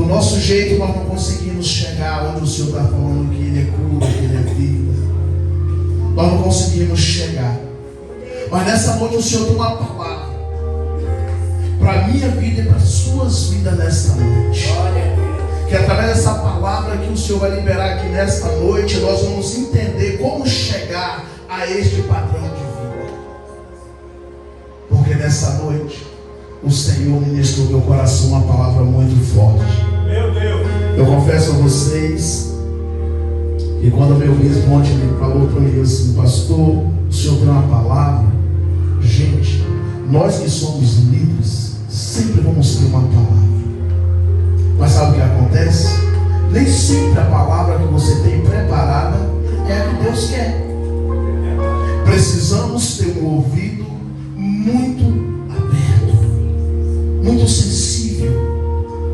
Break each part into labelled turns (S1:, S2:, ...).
S1: Do nosso jeito nós não conseguimos chegar onde o Senhor está falando que Ele é cura, que Ele é vida. Nós não conseguimos chegar. Mas nessa noite o Senhor tem uma palavra para a minha vida e para as suas vidas nesta noite. Que através dessa palavra que o Senhor vai liberar aqui nesta noite, nós vamos entender como chegar a este padrão de vida. Porque nessa noite o Senhor ministrou no meu coração uma palavra muito forte.
S2: Meu Deus!
S1: Eu confesso a vocês que quando meu bispo ontem me falou para mim assim: pastor, o Senhor tem uma palavra. Gente, nós que somos líderes sempre vamos ter uma palavra. Mas sabe o que acontece? Nem sempre a palavra que você tem preparada é a que Deus quer. Precisamos ter um ouvido muito aberto, muito sensível,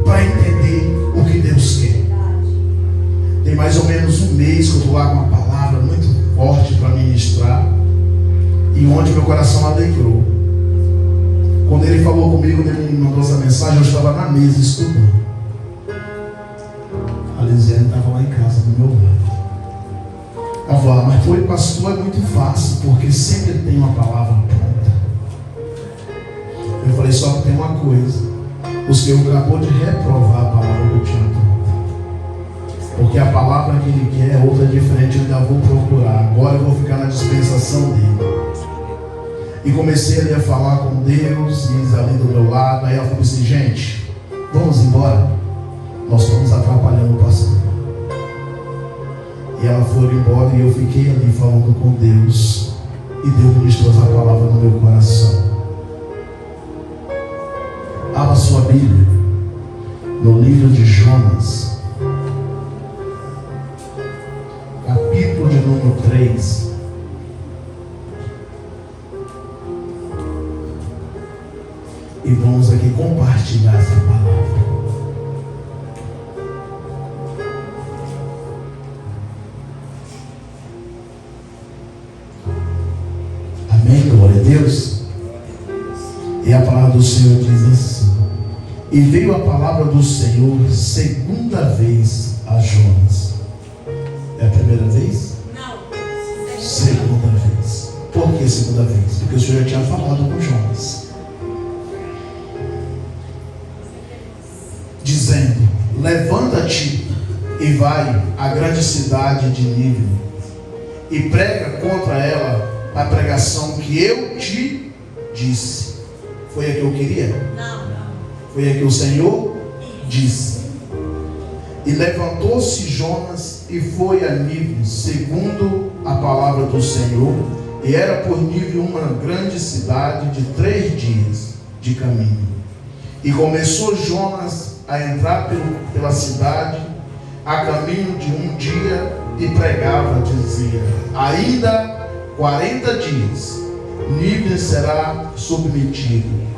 S1: para entender o que Deus quer. Tem mais ou menos um mês que eu estou lá com uma palavra muito forte para ministrar, e onde meu coração alegrou. Quando ele falou comigo, ele me mandou essa mensagem, eu estava na mesa estudando. A Lisiane estava lá em casa do meu lado. Ela falou: mas foi, pastor, é muito fácil, porque sempre tem uma palavra pronta. Eu falei: só que tem uma coisa, o Senhor acabou de reprovar a palavra que eu tinha pronta. Porque a palavra que Ele quer é outra diferente, eu ainda vou procurar. Agora eu vou ficar na dispensação dele. E comecei ali a falar com Deus, e ali do meu lado. Aí ela falou assim: gente, vamos embora, nós estamos atrapalhando o pastor. E ela foi embora e eu fiquei ali falando com Deus, e Deus ministrou essa palavra no meu coração. Abra sua Bíblia no livro de Jonas, capítulo de número 3. E vamos aqui compartilhar essa palavra. Amém, glória a Deus. E a palavra do Senhor diz assim: e veio a palavra do Senhor segunda vez a Jonas. É a primeira vez?
S3: Não.
S1: Segunda vez. Por que segunda vez? Porque o Senhor já tinha falado com Jonas, dizendo: levanta-te e vai à grande cidade de Nínive e prega contra ela a pregação que eu te disse. Foi a que eu queria?
S3: Não.
S1: Foi a que o Senhor disse. E levantou-se Jonas e foi a Nínive, segundo a palavra do Senhor, e era por Nínive uma grande cidade de 3 dias de caminho. E começou Jonas a entrar pela cidade a caminho de 1 dia e pregava, dizia: ainda 40 dias Nínive será submetido.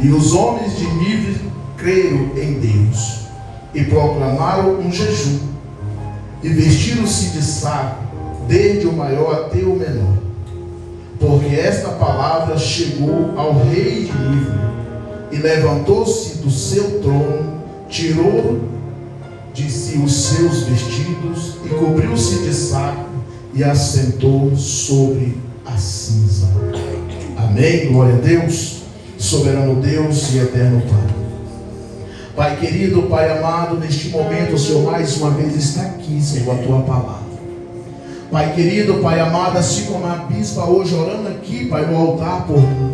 S1: E os homens de Nínive creram em Deus e proclamaram um jejum e vestiram-se de saco, desde o maior até o menor, porque esta palavra chegou ao rei de Nínive. E levantou-se do seu trono, tirou de si os seus vestidos e cobriu-se de saco e assentou sobre a cinza. Amém, glória a Deus. Soberano Deus e eterno Pai. Pai querido, Pai amado, neste momento o Senhor mais uma vez está aqui, Senhor, a Tua palavra. Pai querido, Pai amado, assim como a bispa hoje orando aqui, Pai, no altar por mim.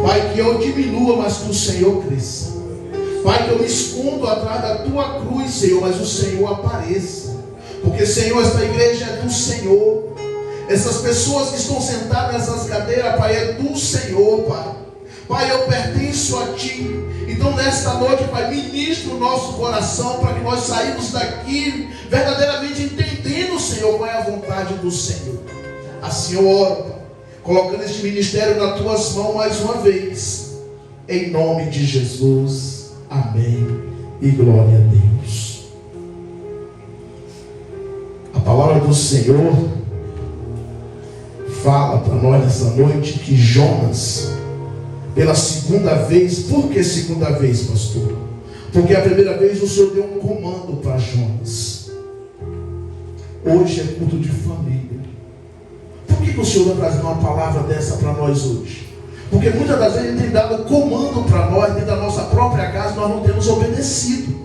S1: Pai, que eu diminua, mas que o Senhor cresça. Pai, que eu me escondo atrás da Tua cruz, Senhor, mas o Senhor apareça. Porque, Senhor, esta igreja é do Senhor. Essas pessoas que estão sentadas nessas cadeiras, Pai, é do Senhor, Pai. Pai, eu pertenço a Ti. Então nesta noite, Pai, ministra o nosso coração para que nós saímos daqui verdadeiramente entendendo, Senhor, qual é a vontade do Senhor. Assim eu oro, Pai, colocando este ministério nas Tuas mãos mais uma vez, em nome de Jesus. Amém e glória a Deus. A palavra do Senhor fala para nós nessa noite que Jonas, pela segunda vez. Por que segunda vez, pastor? Porque a primeira vez o Senhor deu um comando para Jonas. Hoje é culto de família. Por que o Senhor está trazendo uma palavra dessa para nós hoje? Porque muitas das vezes Ele tem dado comando para nós, dentro da nossa própria casa, nós não temos obedecido.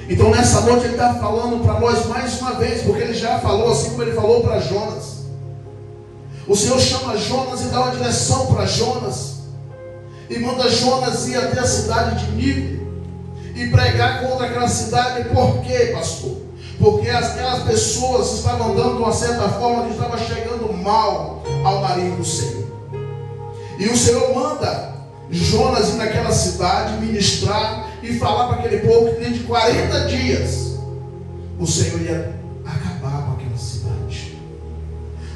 S1: Então nessa noite Ele está falando para nós mais uma vez, porque Ele já falou assim como Ele falou para Jonas. O Senhor chama Jonas e dá uma direção para Jonas, e manda Jonas ir até a cidade de Nínive e pregar contra aquela cidade. Por quê, pastor? Porque aquelas pessoas estavam andando de uma certa forma que estava chegando mal ao nariz do Senhor. E o Senhor manda Jonas ir naquela cidade, ministrar e falar para aquele povo que dentro de 40 dias o Senhor ia acabar com aquela cidade.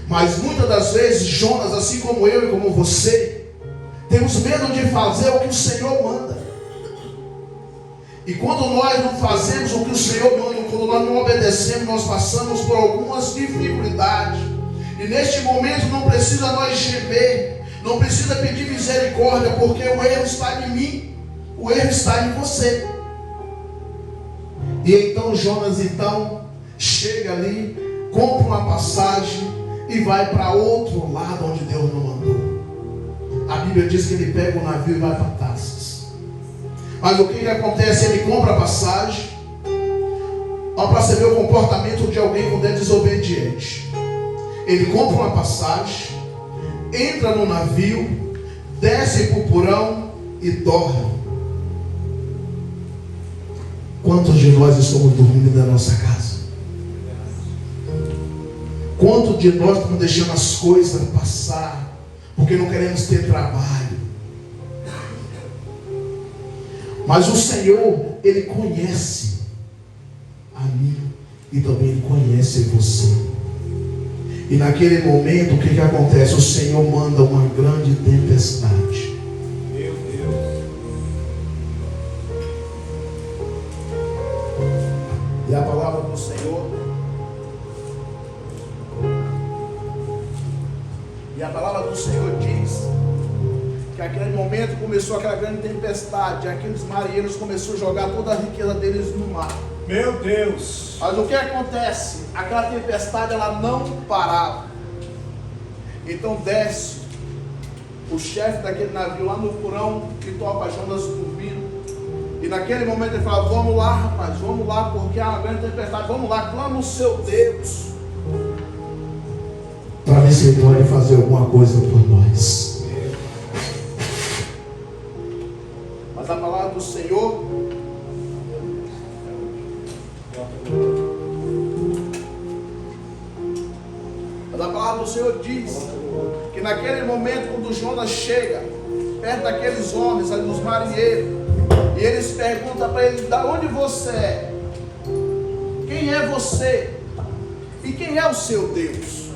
S1: Mas muitas das vezes Jonas, assim como eu e como você, temos medo de fazer o que o Senhor manda. E quando nós não fazemos o que o Senhor manda, quando nós não obedecemos, nós passamos por algumas dificuldades. E neste momento não precisa nós gemer, não precisa pedir misericórdia, porque o erro está em mim, o erro está em você. E então Jonas chega ali, compra uma passagem e vai para outro lado onde Deus não mandou. A Bíblia diz que ele pega o navio e vai para Tarsas. Mas o que acontece? Ele compra a passagem. Olha para você ver o comportamento de alguém quando é desobediente. Ele compra uma passagem, entra no navio, desce para o porão e dorme. Quantos de nós estamos dormindo da nossa casa? Quantos de nós estamos deixando as coisas passar porque não queremos ter trabalho? Mas o Senhor, Ele conhece a mim e também Ele conhece você. E naquele momento, o que acontece? O Senhor manda uma grande tempestade.
S2: Meu Deus.
S1: E a palavra do Senhor, diz que naquele momento começou aquela grande tempestade, aqueles marinheiros começaram a jogar toda a riqueza deles no mar.
S2: Meu Deus!
S1: Mas o que acontece? Aquela tempestade ela não parava. Então desce o chefe daquele navio lá no porão que topa Jonas dormindo. E naquele momento ele fala: vamos lá, rapaz, vamos lá, porque há uma grande tempestade, vamos lá, clama o seu Deus, para ver se Ele pode fazer alguma coisa por nós. Mas a palavra do Senhor, diz que naquele momento, quando Jonas chega perto daqueles homens, ali dos marinheiros, e eles perguntam para ele: da onde você é? Quem é você? E quem é o seu Deus?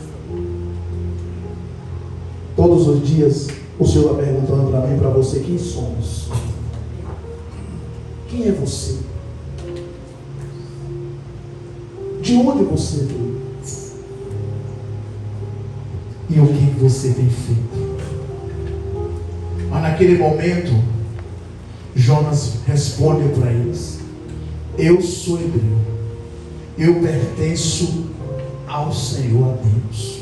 S1: Todos os dias o Senhor está perguntando para mim e para você: quem somos? Quem é você? De onde você veio? E o que você tem feito? Mas naquele momento Jonas responde para eles: eu sou hebreu, eu pertenço ao Senhor, a Deus,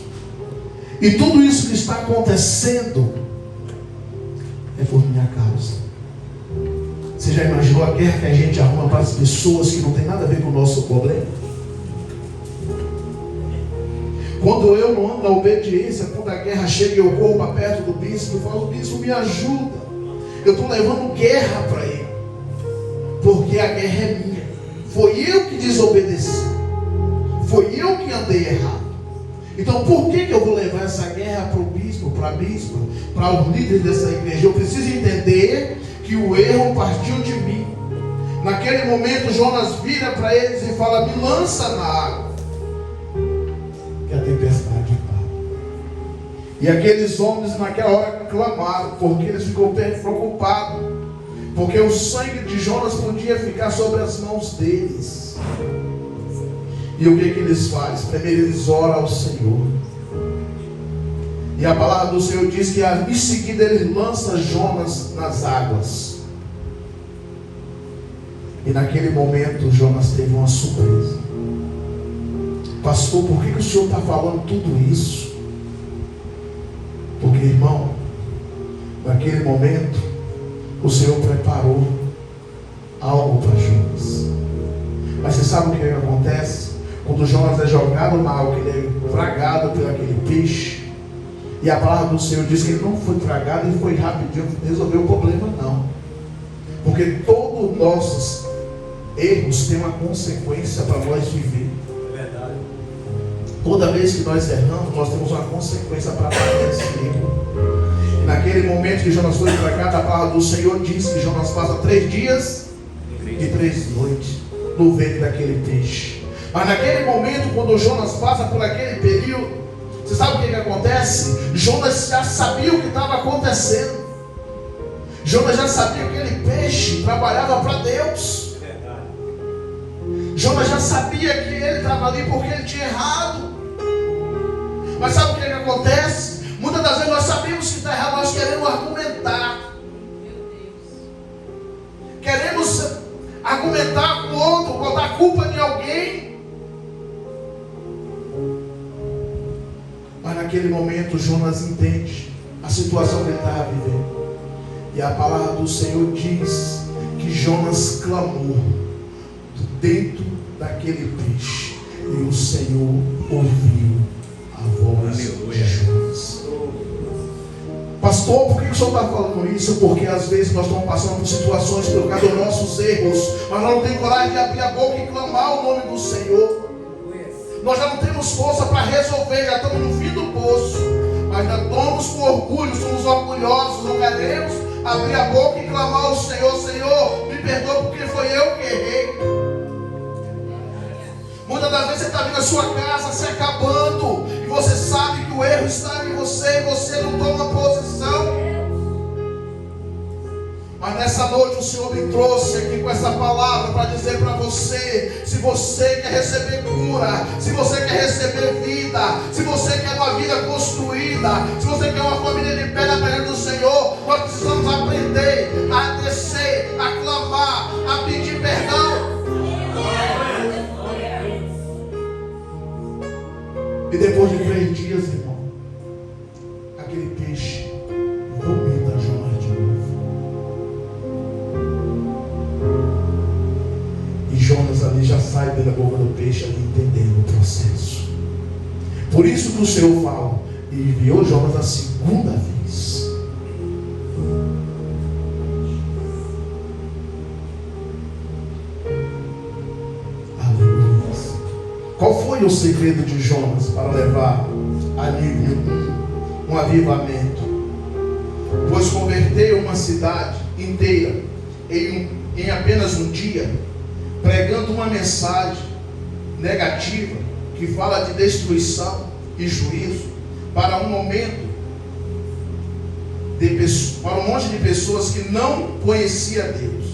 S1: e tudo isso que está acontecendo é por minha causa. Você já imaginou a guerra que a gente arruma para as pessoas que não tem nada a ver com o nosso problema? Quando eu não ando na obediência, quando a guerra chega, eu corro para perto do bispo e falo: bispo, me ajuda, eu estou levando guerra para ele, porque a guerra é minha, foi eu que desobedeci, foi eu que andei errado. Então por que eu vou levar essa guerra para o bispo, para a bispa, para os líderes dessa igreja? Eu preciso entender que o erro partiu de mim. Naquele momento Jonas vira para eles e fala: me lança na água, que a tempestade para. E aqueles homens naquela hora clamaram, porque eles ficam preocupados, porque o sangue de Jonas podia ficar sobre as mãos deles. E o que eles fazem? Primeiro eles oram ao Senhor, e a palavra do Senhor diz que em seguida ele lança Jonas nas águas. E naquele momento Jonas teve uma surpresa. Pastor, por que o senhor está falando tudo isso? Porque, irmão, naquele momento o Senhor preparou algo para Jonas. Mas você sabe o que acontece? Quando Jonas é jogado na água, ele é tragado por aquele peixe, e a palavra do Senhor diz que ele não foi tragado e foi rapidinho resolver o problema, não. Porque todos os nossos erros têm uma consequência para nós viver.
S2: É verdade.
S1: Toda vez que nós erramos, nós temos uma consequência para pagar esse erro. E naquele momento que Jonas foi tragado, a palavra do Senhor diz que Jonas passa 3 dias e 3 noites no ventre daquele peixe. Mas naquele momento, quando Jonas passa por aquele período, você sabe o que acontece? Jonas já sabia o que estava acontecendo. Jonas já sabia que aquele peixe trabalhava para Deus. Jonas já sabia que ele estava ali porque ele tinha errado. Mas sabe o que acontece? Muitas das vezes nós sabemos que está errado, nós queremos argumentar. Queremos argumentar com o outro, botar a culpa em alguém. Mas naquele momento Jonas entende a situação que ele estava vivendo. E a palavra do Senhor diz que Jonas clamou dentro daquele peixe. E o Senhor ouviu a voz de Jonas. Pastor, por que o senhor está falando isso? Porque às vezes nós estamos passando por situações por causa dos nossos erros, mas nós não temos coragem de abrir a boca e clamar o nome do Senhor. Nós já não temos força para resolver, já estamos no fim do poço, mas já estamos com orgulho, somos orgulhosos, não queremos abrir a boca e clamar ao Senhor. Senhor, me perdoa porque foi eu que errei. Muitas das vezes você está vendo a sua casa se acabando, e você sabe que o erro está em você, e você não toma posição. Mas nessa noite o Senhor me trouxe aqui com essa palavra para dizer para você: se você quer receber cura, se você quer receber vida, se você quer uma vida construída, se você quer uma família de pé na presença do Senhor, nós precisamos aprender a descer, a clamar, a pedir perdão. E depois de 3 dias, irmão, aquele peixe vomita Jonas de novo. E Jonas ali já sai pela boca do peixe ali entendendo o processo. Por isso que o Senhor fala, e enviou Jonas a segunda vez. Qual foi o segredo de Jonas para levar a nível um avivamento? Pois converteu uma cidade inteira em apenas um dia, pregando uma mensagem negativa que fala de destruição e juízo para um monte de pessoas que não conheciam Deus.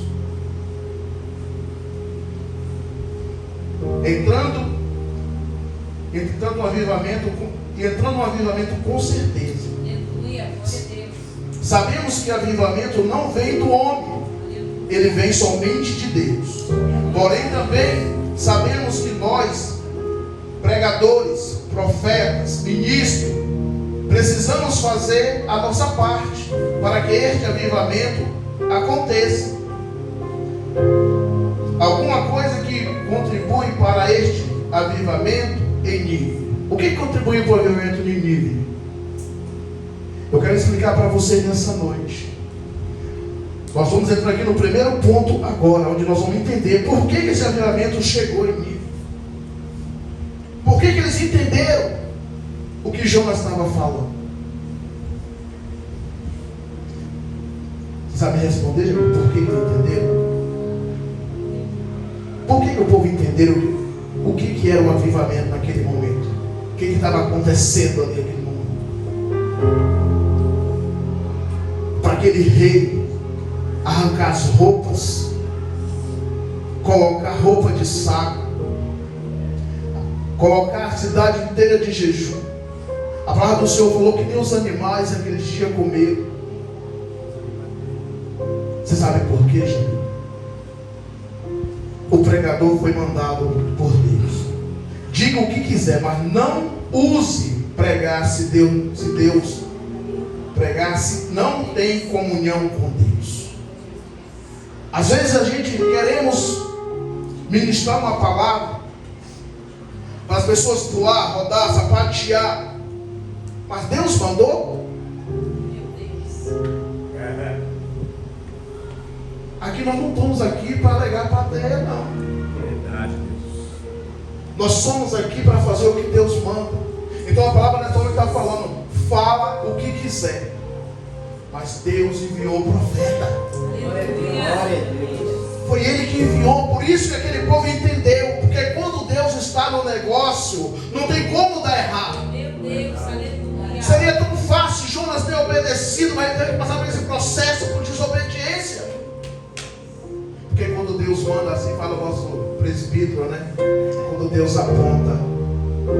S1: Entrando no avivamento com certeza. Sabemos que avivamento não vem do homem, ele vem somente de Deus. Porém também sabemos que nós, pregadores, profetas, ministros, precisamos fazer a nossa parte para que este avivamento aconteça. Alguma coisa que contribui para este avivamento em nível. O que contribui para o avivamento em nível? Eu quero explicar para você nessa noite. Nós vamos entrar aqui no primeiro ponto agora, onde nós vamos entender por que esse avivamento chegou em nível. Por que eles entenderam o que Jonas estava falando? Você sabe responder, por que entenderam? Por que o povo entendeu o que era o avivamento naquele momento? O que estava acontecendo ali naquele momento? Para aquele rei arrancar as roupas, colocar roupa de saco, colocar a cidade inteira de jejum. A palavra do Senhor falou que nem os animais aqueles dias comeram. Você sabe por quê, gente? o pregador foi mandado por Deus. Diga o que quiser, mas não use pregar se Deus pregar se não tem comunhão com Deus. Às vezes a gente queremos ministrar uma palavra para as pessoas pular, rodar, sapatear, mas Deus mandou? Aqui nós não estamos aqui para alegar plateia, não.
S2: Verdade.
S1: Nós somos aqui para fazer o que Deus manda. Então a palavra nessa hora está falando: fala o que quiser, mas Deus enviou o profeta. Foi Ele que enviou. Por isso que aquele povo entendeu. Porque quando Deus está no negócio, não tem como dar errado.
S3: Meu Deus, aleluia.
S1: Seria tão fácil Jonas ter obedecido, mas ele teve que passar por esse processo por desobediência. Porque quando Deus manda, assim fala o nosso presbítero, né? Quando Deus aponta,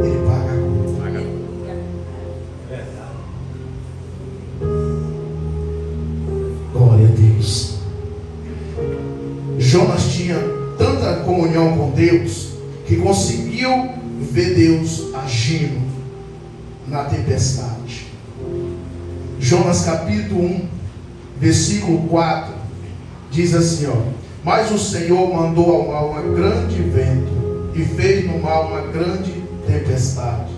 S1: Ele paga a conta. Glória a Deus. Jonas tinha tanta comunhão com Deus que conseguiu ver Deus agindo na tempestade. Jonas capítulo 1, versículo 4 diz assim, ó: mas o Senhor mandou ao mar um grande vento e fez no mar uma grande tempestade,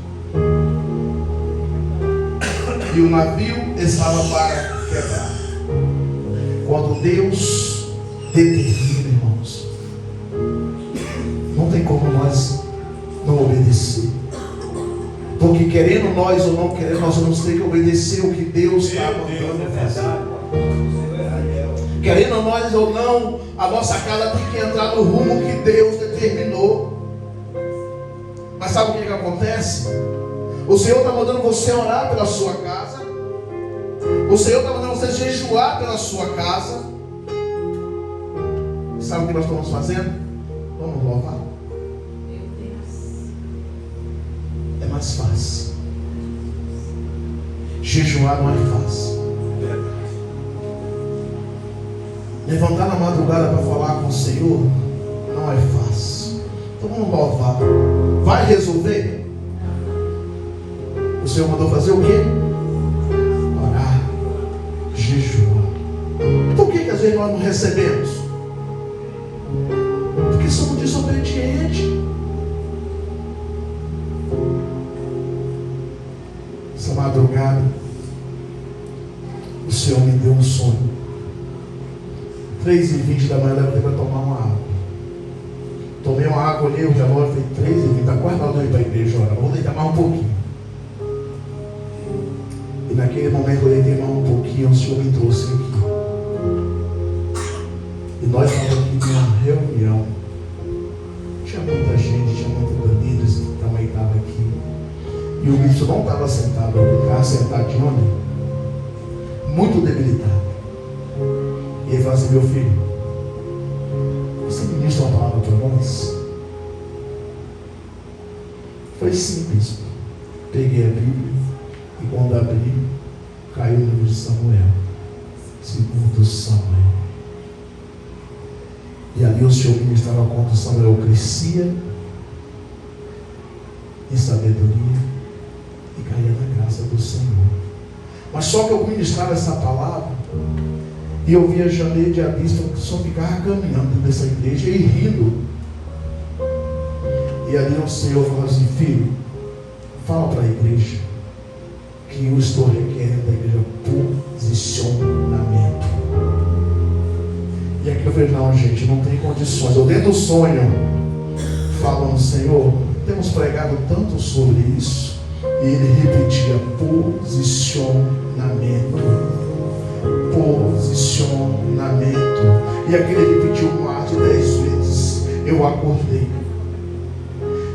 S1: e o navio estava para quebrar. Quando Deus determina, irmãos, não tem como nós não obedecer. Porque querendo nós ou não querendo, nós vamos ter que obedecer o que Deus está mandando fazer. Querendo nós ou não, a nossa casa tem que entrar no rumo que Deus determinou. Mas sabe o que acontece? O Senhor está mandando você orar pela sua casa. O Senhor está mandando você jejuar pela sua casa. E sabe o que nós estamos fazendo? Vamos louvar. É mais fácil. Jejuar não é fácil. Levantar na madrugada para falar com o Senhor não é fácil. Então vamos louvar. Vai resolver? O Senhor mandou fazer o quê? Orar, jejuar. Por que às vezes nós não recebemos? Porque somos desobedientes. Essa madrugada o Senhor me deu um sonho. 3h20 da manhã eu levantei para tomar uma água. Tomei uma água, olhei o relógio, falei 3h20, está quase na hora de ir para a igreja orar. Vou deitar mais um pouquinho. E naquele momento eu deitei mais um pouquinho, o Senhor me trouxe aqui. E nós estávamos aqui em uma reunião. Tinha muita gente, tinha muitos líderes que também estavam aqui. E o bispo não estava sentado, ele estava sentadinho ali, muito debilitado. E ele falou assim: meu filho, você ministra uma palavra para nós? Foi simples. Peguei a Bíblia e quando abri, caiu no livro de Samuel, 2 Samuel. E ali o Senhor ministrava quando Samuel crescia em sabedoria e caía na graça do Senhor. Mas só que eu ministrava essa palavra e eu via Janeiro de Abispo que só ficava caminhando dentro dessa igreja e rindo. E ali o Senhor falou assim: filho, fala para a igreja que eu estou requerendo da igreja posicionamento. E aqui eu falei: não, gente, não tem condições. Eu dentro do sonho, falando: Senhor, temos pregado tanto sobre isso. E ele repetia: posicionamento. Posicionamento. E aquele ele repetiu mais de 10 vezes. Eu acordei.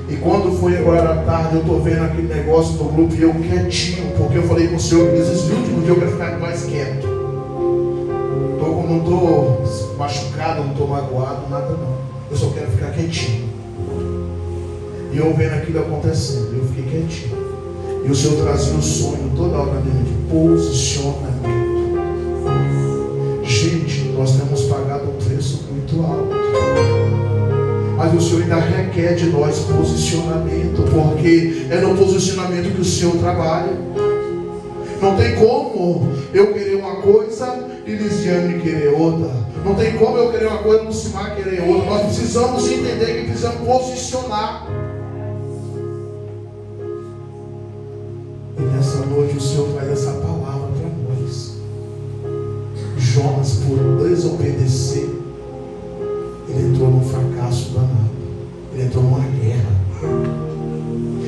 S1: E quando foi agora à tarde, eu estou vendo aquele negócio do grupo e eu quietinho, porque eu falei com o Senhor que nesses últimos dias eu quero ficar mais quieto. Não estou machucado, não estou magoado, nada não. Eu só quero ficar quietinho. E eu vendo aquilo acontecendo, eu fiquei quietinho. E o Senhor trazia o sonho toda hora dentro de posicionamento. Gente, nós temos pagado um preço muito alto. Mas o Senhor ainda requer de nós posicionamento, porque é no posicionamento que o Senhor trabalha. Não tem como eu querer uma coisa e Lisiane querer outra. Não tem como eu querer uma coisa e Lucimar querer outra. Nós precisamos entender que precisamos posicionar. E nessa noite o Senhor traz essa palavra para nós. Jonas, por desobedecer, ele entrou num fracasso danado. Ele entrou numa guerra.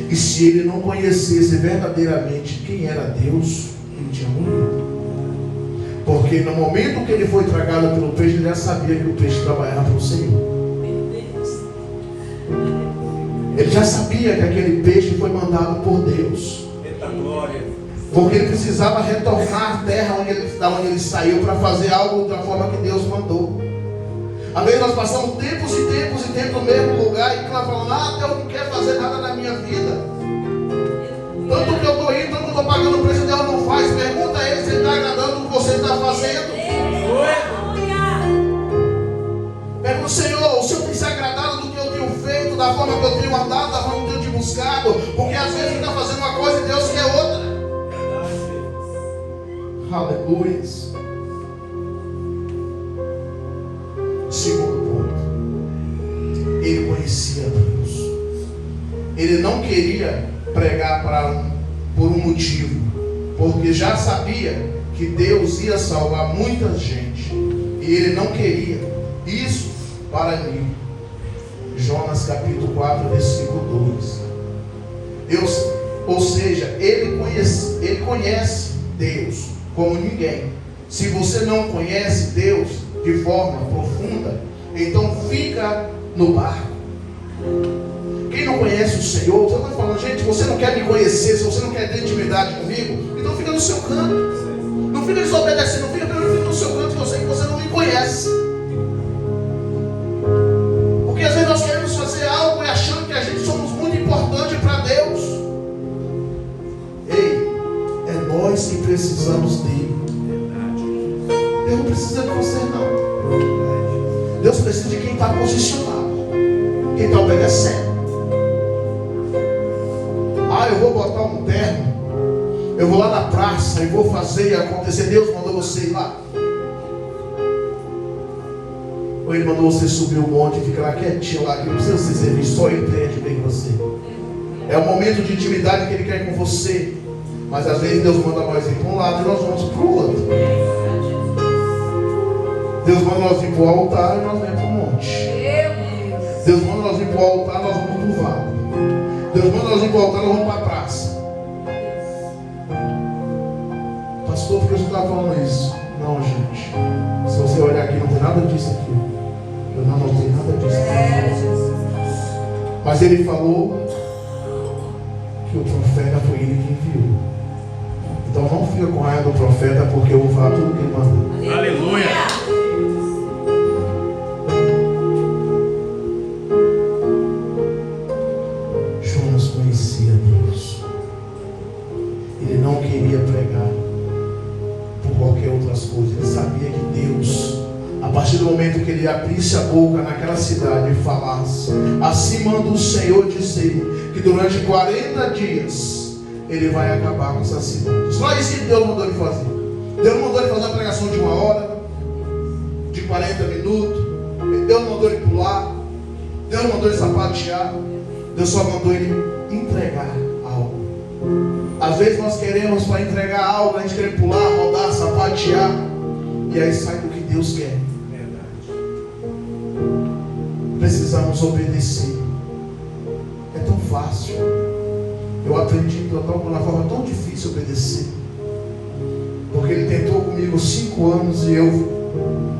S1: E se ele não conhecesse verdadeiramente quem era Deus, ele tinha morrido. Porque no momento que ele foi tragado pelo peixe, ele já sabia que o peixe trabalhava para o Senhor. Ele já sabia que aquele peixe foi mandado por Deus. Porque ele precisava retornar à terra da onde ele saiu para fazer algo da forma que Deus mandou. Às vezes nós passamos tempos e tempos e tempos no mesmo lugar e falando, Deus não quer fazer nada na minha vida. Tanto que eu estou indo, tanto que eu estou pagando o preço, Deus não faz. Pergunta a ele se ele está agradando o que você está fazendo. Pergunta, Senhor, o Senhor tem se agradado do que eu tenho feito, da forma que eu tenho andado, da forma que eu tenho te buscado? Porque às vezes ele está fazendo uma coisa e Deus quer outra. Aleluia. Segundo ponto, ele conhecia Deus. Ele não queria pregar por um motivo, porque já sabia que Deus ia salvar muita gente, e ele não queria isso para mim. Jonas capítulo 4, versículo 2. Ou seja, ele conhece Deus como ninguém. Se você não conhece Deus de forma profunda, então fica no barco. Quem não conhece o Senhor, você está falando, gente, você não quer me conhecer, se você não quer ter intimidade comigo, então fica no seu canto. Não fica desobedecendo, não fica no seu canto, que eu sei que você não me conhece. Porque às vezes nós queremos fazer algo e achando que a gente somos muito importante para Deus. Ei, é nós que precisamos dele. Deus não precisa de você, não. Deus precisa de quem está posicionado, quem está obedecendo. Eu vou botar um terno, eu vou lá na praça e vou fazer e acontecer. Deus mandou você ir lá? Ou ele mandou você subir o monte e ficar lá quietinho lá, que não precisa ser serviço, só ele entende bem com você. É o momento de intimidade que ele quer com você. Mas às vezes Deus manda nós ir para um lado e nós vamos para o outro. Deus manda nós ir para o altar e nós vamos para o monte. Deus manda nós ir para o altar e nós vamos para o vale. Deus manda nós ir para o altar e nós vamos para a praça. Pastor, por que você está falando isso? Não, gente. Se você olhar aqui, não tem nada disso aqui. Eu não tem nada disso aqui. Mas ele falou que o profeta foi ele que enviou. Então não fica com raiva do profeta, porque eu vou falar tudo que ele manda.
S2: Aleluia!
S1: Jonas conhecia Deus. Ele não queria pregar por qualquer outras coisas. Ele sabia que Deus, a partir do momento que ele abrisse a boca naquela cidade e falasse, assim manda o Senhor dizer, que durante 40 dias ele vai acabar com essa cidade. Só isso que Deus mandou ele fazer. Deus mandou ele fazer uma pregação de 1 hora, de 40 minutos. Deus mandou ele pular. Deus mandou ele sapatear. Deus só mandou ele entregar algo. Às vezes nós queremos, para entregar algo, a gente quer pular, rodar, sapatear, e aí sai do que Deus quer. Precisamos obedecer. É tão fácil. Eu aprendi de uma forma tão difícil obedecer. Porque ele tentou comigo 5 anos e eu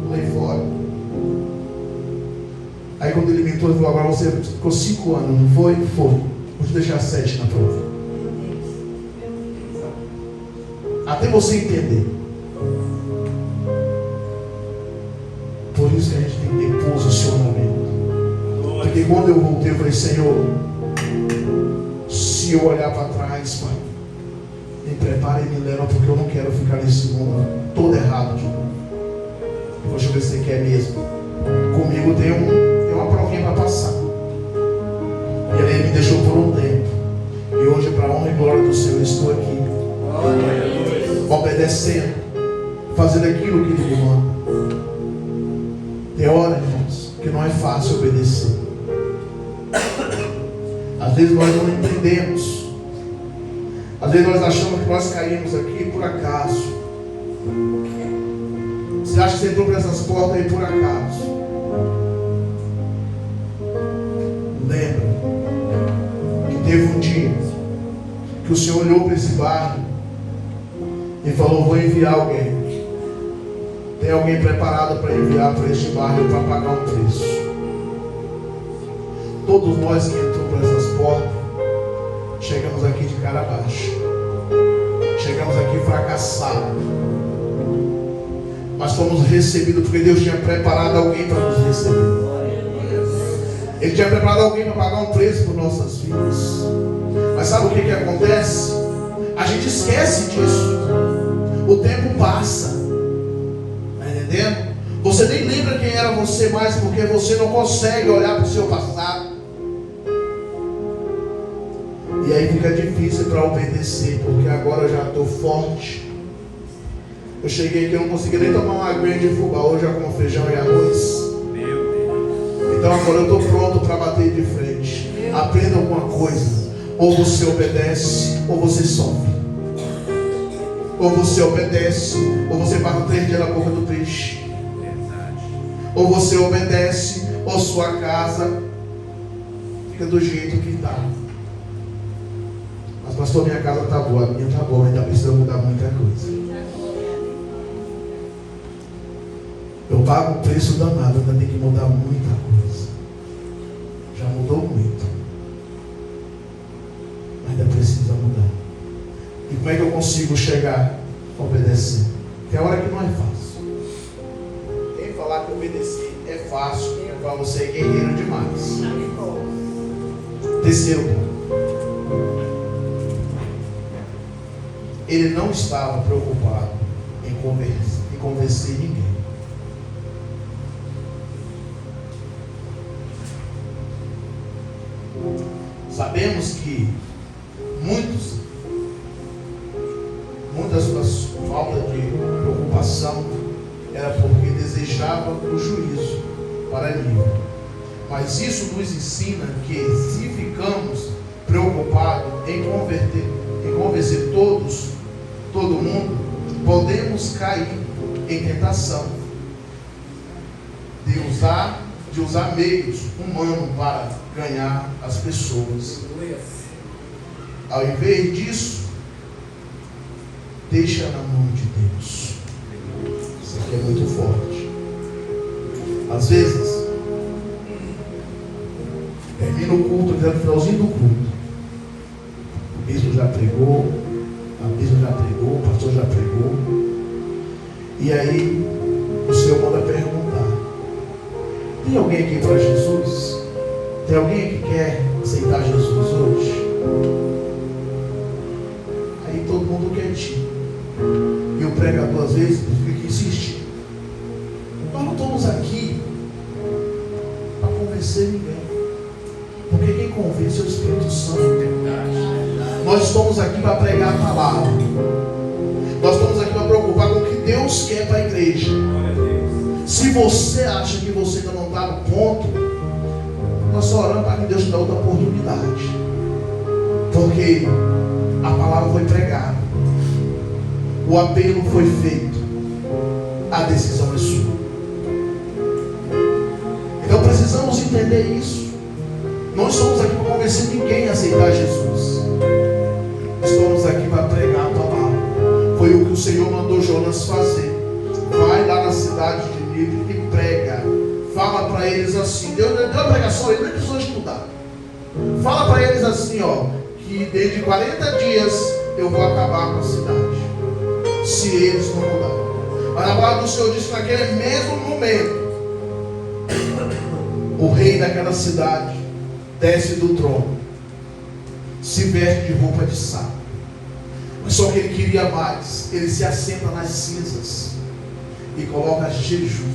S1: pulei fora. Aí quando ele mentou, ele falou, agora você ficou 5 anos, não foi? Foi. Vou te deixar 7 na prova. Até você entender. Por isso que a gente tem que ter posicionamento. Porque quando eu voltei, eu falei, Senhor, se eu olhar para trás, Pai, me prepara e me leva, porque eu não quero ficar nesse mundo todo errado de novo. Deixa eu ver se você quer mesmo. Comigo tem uma provinha para passar. deixou por um tempo. E hoje, para a honra e glória do Senhor, estou aqui, obedecendo, fazendo aquilo que Ele me manda. Tem hora, irmãos, que não é fácil obedecer. Às vezes nós não entendemos. Às vezes nós achamos que nós caímos aqui por acaso. Você acha que você entrou por essas portas aí por acaso? Lembra que teve um dia que o Senhor olhou para esse bairro e falou: vou enviar alguém. Tem alguém preparado para enviar para este bairro para pagar um preço. Todos nós que entramos por essas portas chegamos aqui de cara baixa. Chegamos aqui fracassados. Mas fomos recebidos porque Deus tinha preparado alguém para nos receber. Ele tinha preparado alguém para pagar um preço por nossas vidas. Mas sabe o que acontece? A gente esquece disso. O tempo passa. Está entendendo? Você nem lembra quem era você mais, porque você não consegue olhar para o seu passado. E aí fica difícil para obedecer, porque agora eu já estou forte. Eu cheguei aqui, eu não consegui nem tomar uma aguinha de fubá. Hoje já como feijão e arroz. Então agora eu estou pronto para bater de frente. Aprenda alguma coisa. Ou você obedece, ou você sofre. Ou você obedece, ou você passa 3 dias na boca do peixe. Ou você obedece, ou sua casa fica do jeito que está. Mas pastor, minha casa está boa, a minha está boa, ainda precisa mudar muita coisa. Eu pago um preço danado, ainda tem que mudar muita coisa. Já mudou muito. Ainda precisa mudar. E como é que eu consigo chegar a obedecer? Tem hora que não é fácil. Quem falar que obedecer é fácil, para você é guerreiro demais. Terceiro ponto. Ele não estava preocupado em convencer ninguém. Sabemos que muitas suas faltas de preocupação era porque desejava o juízo para livre. Mas isso nos ensina que se ficamos preocupados em convencer todo mundo, podemos cair em tentação de usar meios humanos para ganhar as pessoas. Ao invés disso, deixa na mão de Deus. Isso aqui é muito forte. Às vezes, termina o culto, no finalzinho do culto, o bispo já pregou, a bispa já pregou, o pastor já pregou, e aí o Senhor manda perguntar: tem alguém aqui para Jesus? Tem alguém que quer aceitar Jesus hoje? Aí todo mundo quietinho. E o pregador às vezes fica insistindo. Nós não estamos aqui para convencer ninguém, porque quem convence é o Espírito Santo. Nós estamos aqui para pregar a palavra. Nós estamos aqui para preocupar com o que Deus quer para a igreja. Se você acha que você ainda não está no ponto, nós só oramos para que Deus te dê outra oportunidade. Porque a palavra foi pregada, o apelo foi feito, a decisão é sua. Então precisamos entender isso. Não estamos aqui para convencer ninguém a aceitar Jesus. Estamos aqui para pregar a palavra. Foi o que o Senhor mandou Jonas fazer. Vai lá na cidade de Nínive e prega. Fala para eles assim. Deu a pregação, ele nem precisou estudar. Fala para eles assim, que desde 40 dias eu vou acabar com a cidade, se eles não mudarem. Mas a palavra do Senhor diz que naquele mesmo momento, o rei daquela cidade desce do trono, se veste de roupa de saco. Mas só que ele queria mais. Ele se assenta nas cinzas e coloca jejum.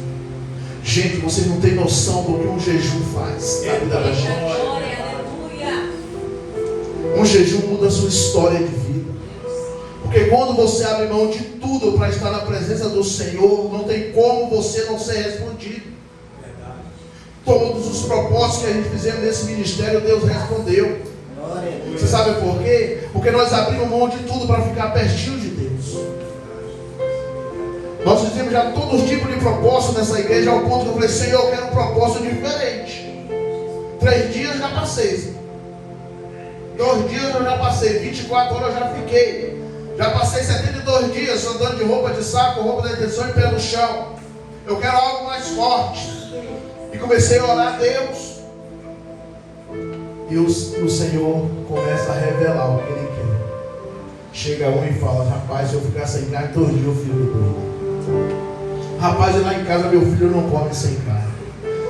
S1: Gente, vocês não têm noção do que um jejum faz na vida da gente. jejum muda a sua história de vida. Porque quando você abre mão de tudo para estar na presença do Senhor, não tem como você não ser respondido. Todos os propósitos que a gente fizemos nesse ministério, Deus respondeu. Você sabe por quê? Porque nós abrimos mão de tudo para ficar pertinho de Deus. Nós fizemos já todos os tipos de propósitos nessa igreja, ao ponto que eu falei, Senhor, eu quero um propósito diferente. 3 dias já passei. 2 dias eu já passei. 24 horas eu já fiquei. Já passei 72 dias andando de roupa de saco, roupa da intenção e pé no chão. Eu quero algo mais forte. E comecei a orar a Deus. E o Senhor começa a revelar o que Ele quer. Chega um e fala, rapaz, se eu ficar sem carne, todo dia eu fico doido. Rapaz, lá em casa meu filho não come sem carne.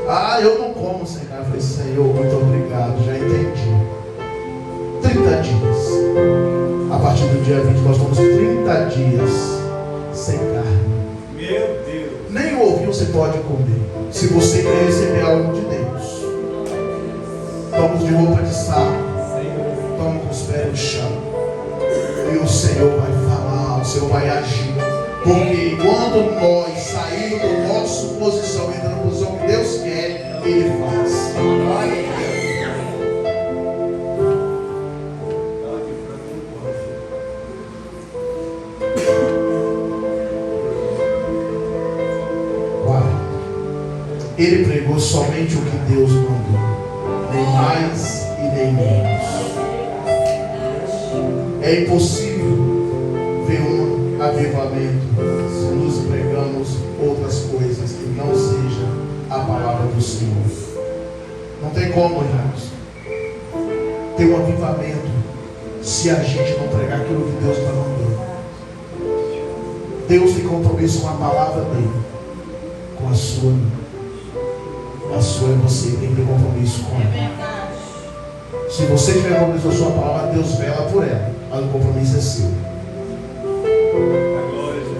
S1: Ah, eu não como sem carne. Eu falei, Senhor, muito obrigado, já entendi. 30 dias. A partir do dia 20 nós estamos 30 dias sem carne.
S2: Meu Deus.
S1: Nem o ovinho você pode comer. Se você quer receber algo de Deus. Estamos de roupa de saco. Estamos com os pés no chão. E o Senhor vai falar, o Senhor vai agir. Porque quando nós saímos da nossa posição, entrando na posição que Deus quer, Ele faz. Ele pregou somente o que Deus mandou, nem mais e nem menos. É impossível ver um avivamento se nos pregamos outras coisas que não seja a palavra do Senhor. Não tem como, irmãos, ter um avivamento se a gente não pregar aquilo que Deus está mandando. Deus tem compromisso com a palavra dele, com a sua vida. A sua e você tem que ter compromisso com ela. Se você tiver compromisso com a sua palavra, Deus vela por ela, mas o compromisso é seu.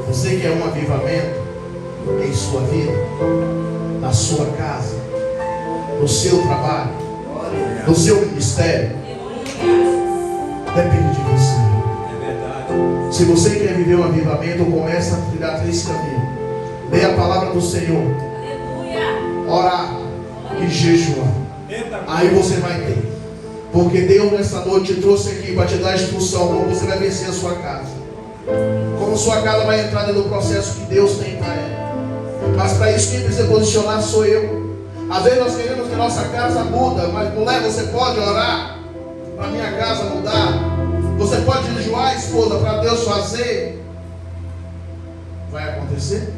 S1: Você quer um avivamento em sua vida, na sua casa, no seu trabalho, no seu ministério? Depende de você. Se você quer viver um avivamento, começa a trilhar 3 caminhos. Leia a palavra do Senhor, orar e jejuar. Aí você vai ter. Porque Deus nessa noite te trouxe aqui para te dar instrução como você vai vencer a sua casa. Como sua casa vai entrar dentro do processo que Deus tem para ela. Mas para isso quem precisa posicionar sou eu. Às vezes nós queremos que a nossa casa muda, mas mulher, você pode orar para a minha casa mudar. Você pode jejuar, esposa, para Deus fazer. Vai acontecer?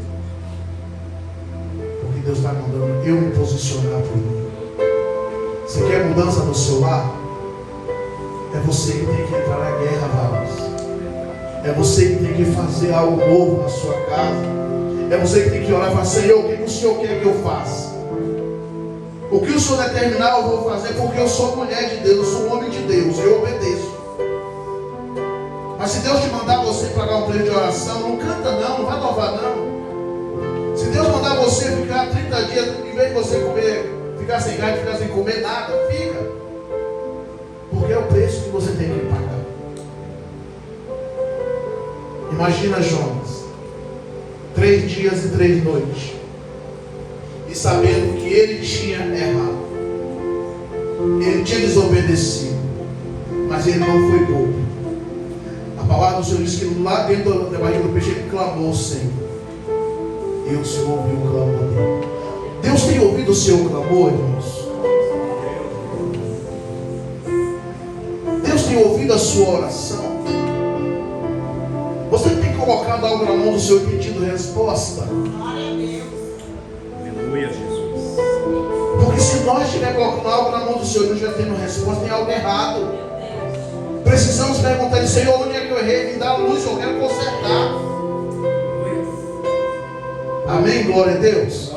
S1: Deus está mandando eu me posicionar por mim. Você quer mudança no seu lar? É você que tem que entrar na guerra, varões. É você que tem que fazer algo novo na sua casa. É você que tem que orar e falar, Senhor, o que o Senhor quer que eu faça? O que o Senhor determinar eu vou fazer, porque eu sou mulher de Deus, eu sou homem de Deus, eu obedeço. Mas se Deus te mandar você pagar um preço de oração, não canta não vai louvar não. Se Deus mandar você ficar 30 dias, em vez de você comer, ficar sem carne, ficar sem comer nada, fica. Porque é o preço que você tem que pagar. Imagina Jonas, 3 dias e 3 noites, e sabendo que ele tinha errado, ele tinha desobedecido, mas ele não foi bobo. A palavra do Senhor diz que lá dentro da barriga do peixe ele clamou ao Senhor. E o Senhor ouviu o clamor dele. Deus tem ouvido o seu clamor, irmãos? Deus tem ouvido a sua oração? Você tem colocado algo na mão do Senhor e pedindo resposta?
S2: Aleluia, Jesus.
S1: Porque se nós estivermos colocando algo na mão do Senhor e não estiver tendo resposta, tem algo errado. Precisamos perguntar, Senhor, onde é que eu errei? Me dá a luz, eu quero consertar. Amém? Glória a Deus.